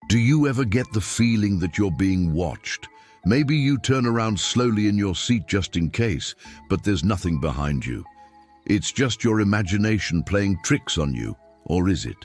Do you ever get the feeling that you're being watched? Maybe you turn around slowly in your seat just in case, but there's nothing behind you. It's just your imagination playing tricks on you, or is it?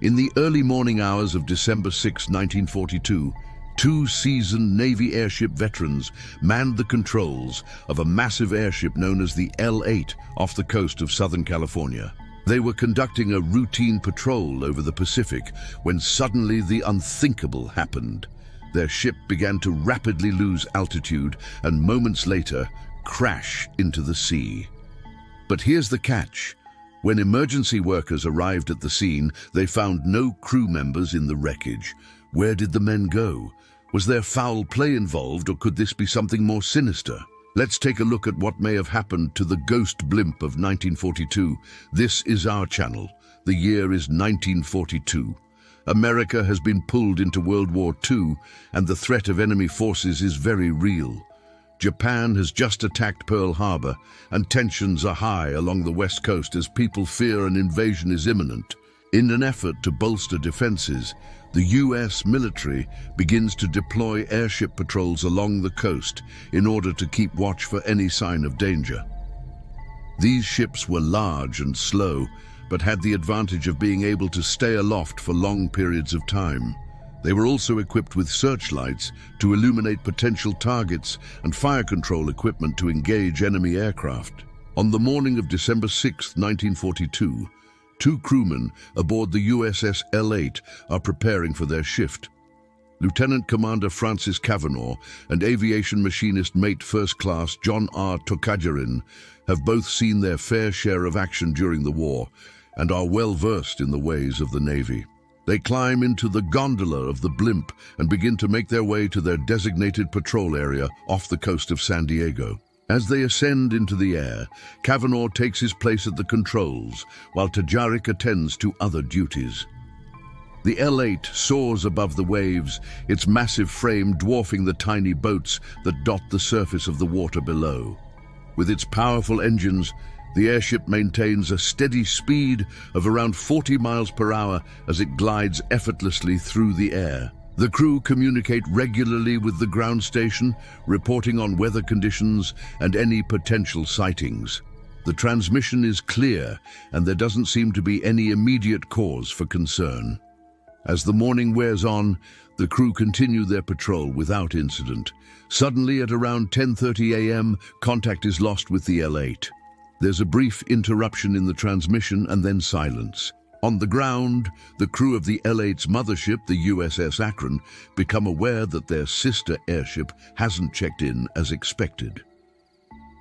In the early morning hours of December 6, 1942, two seasoned Navy airship veterans manned the controls of a massive airship known as the L-8 off the coast of Southern California. They were conducting a routine patrol over the Pacific when suddenly the unthinkable happened. Their ship began to rapidly lose altitude and moments later crash into the sea. But here's the catch. When emergency workers arrived at the scene, they found no crew members in the wreckage. Where did the men go? Was there foul play involved, or could this be something more sinister? Let's take a look at what may have happened to the Ghost Blimp of 1942. This is our channel. The year is 1942. America has been pulled into World War II, and the threat of enemy forces is very real. Japan has just attacked Pearl Harbor, and tensions are high along the west coast as people fear an invasion is imminent. In an effort to bolster defenses, the U.S. military begins to deploy airship patrols along the coast in order to keep watch for any sign of danger. These ships were large and slow, but had the advantage of being able to stay aloft for long periods of time. They were also equipped with searchlights to illuminate potential targets and fire control equipment to engage enemy aircraft. On the morning of December 6, 1942, two crewmen aboard the USS L-8 are preparing for their shift. Lieutenant Commander Francis Cavanaugh and aviation machinist mate First Class John R. Tokajarin have both seen their fair share of action during the war and are well versed in the ways of the Navy. They climb into the gondola of the blimp and begin to make their way to their designated patrol area off the coast of San Diego. As they ascend into the air, Cavanaugh takes his place at the controls, while Tokajarin attends to other duties. The L-8 soars above the waves, its massive frame dwarfing the tiny boats that dot the surface of the water below. With its powerful engines, the airship maintains a steady speed of around 40 miles per hour as it glides effortlessly through the air. The crew communicate regularly with the ground station, reporting on weather conditions and any potential sightings. The transmission is clear, and there doesn't seem to be any immediate cause for concern. As the morning wears on, the crew continue their patrol without incident. Suddenly, at around 10:30 a.m., contact is lost with the L-8. There's a brief interruption in the transmission and then silence. On the ground, the crew of the L-8's mothership, the USS Akron, become aware that their sister airship hasn't checked in as expected.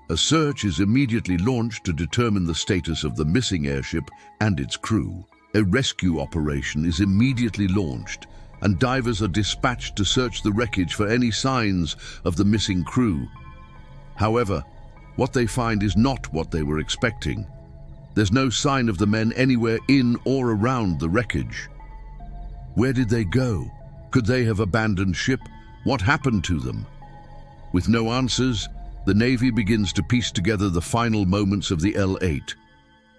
A search is immediately launched to determine the status of the missing airship and its crew. A rescue operation is immediately launched, and divers are dispatched to search the wreckage for any signs of the missing crew. However, what they find is not what they were expecting. There's no sign of the men anywhere in or around the wreckage. Where did they go? Could they have abandoned ship? What happened to them? With no answers, the Navy begins to piece together the final moments of the L-8.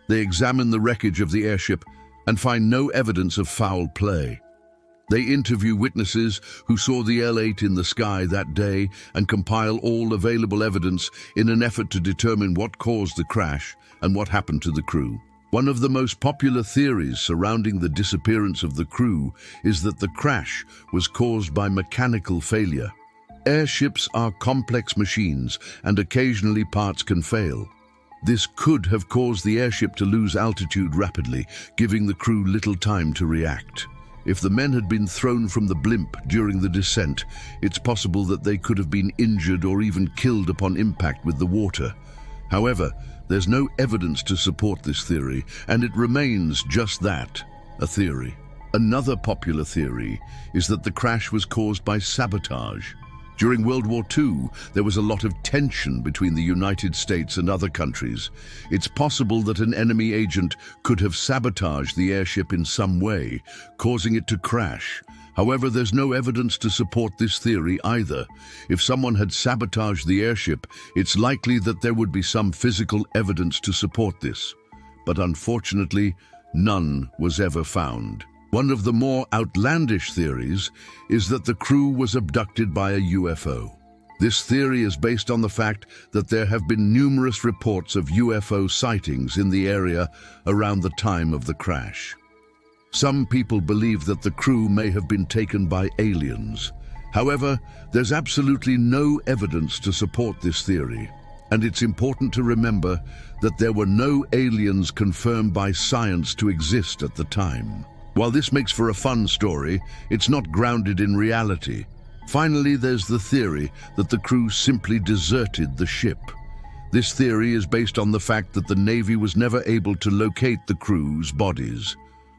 They examine the wreckage of the airship and find no evidence of foul play. They interview witnesses who saw the L-8 in the sky that day and compile all available evidence in an effort to determine what caused the crash and what happened to the crew. One of the most popular theories surrounding the disappearance of the crew is that the crash was caused by mechanical failure. Airships are complex machines, and occasionally parts can fail. This could have caused the airship to lose altitude rapidly, giving the crew little time to react. If the men had been thrown from the blimp during the descent, it's possible that they could have been injured or even killed upon impact with the water. However, there's no evidence to support this theory, and it remains just that, a theory. Another popular theory is that the crash was caused by sabotage. During World War II, there was a lot of tension between the United States and other countries. It's possible that an enemy agent could have sabotaged the airship in some way, causing it to crash. However, there's no evidence to support this theory either. If someone had sabotaged the airship, it's likely that there would be some physical evidence to support this. But unfortunately, none was ever found. One of the more outlandish theories is that the crew was abducted by a UFO. This theory is based on the fact that there have been numerous reports of UFO sightings in the area around the time of the crash. Some people believe that the crew may have been taken by aliens. However, there's absolutely no evidence to support this theory, and it's important to remember that there were no aliens confirmed by science to exist at the time. While this makes for a fun story, it's not grounded in reality. Finally, there's the theory that the crew simply deserted the ship. This theory is based on the fact that the Navy was never able to locate the crew's bodies.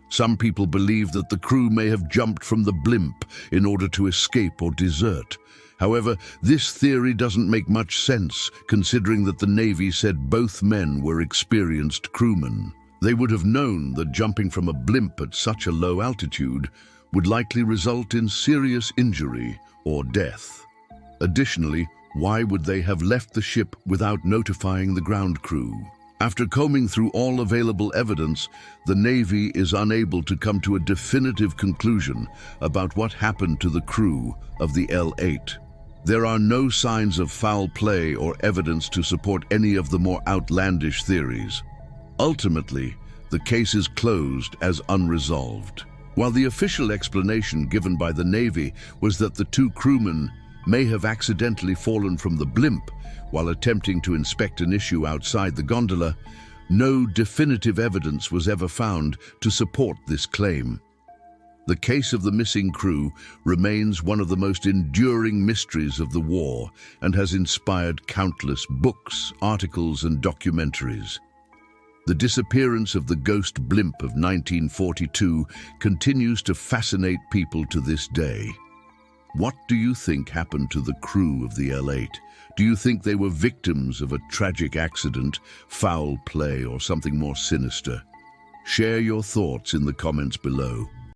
Some people believe that the crew may have jumped from the blimp in order to escape or desert. However, this theory doesn't make much sense, considering that the Navy said both men were experienced crewmen. They would have known that jumping from a blimp at such a low altitude would likely result in serious injury or death. Additionally, why would they have left the ship without notifying the ground crew? After combing through all available evidence, the Navy is unable to come to a definitive conclusion about what happened to the crew of the L-8. There are no signs of foul play or evidence to support any of the more outlandish theories. Ultimately, the case is closed as unresolved. While the official explanation given by the Navy was that the two crewmen may have accidentally fallen from the blimp while attempting to inspect an issue outside the gondola, no definitive evidence was ever found to support this claim. The case of the missing crew remains one of the most enduring mysteries of the war and has inspired countless books, articles, and documentaries. The disappearance of the Ghost Blimp of 1942 continues to fascinate people to this day. What do you think happened to the crew of the L-8? Do you think they were victims of a tragic accident, foul play, or something more sinister? Share your thoughts in the comments below.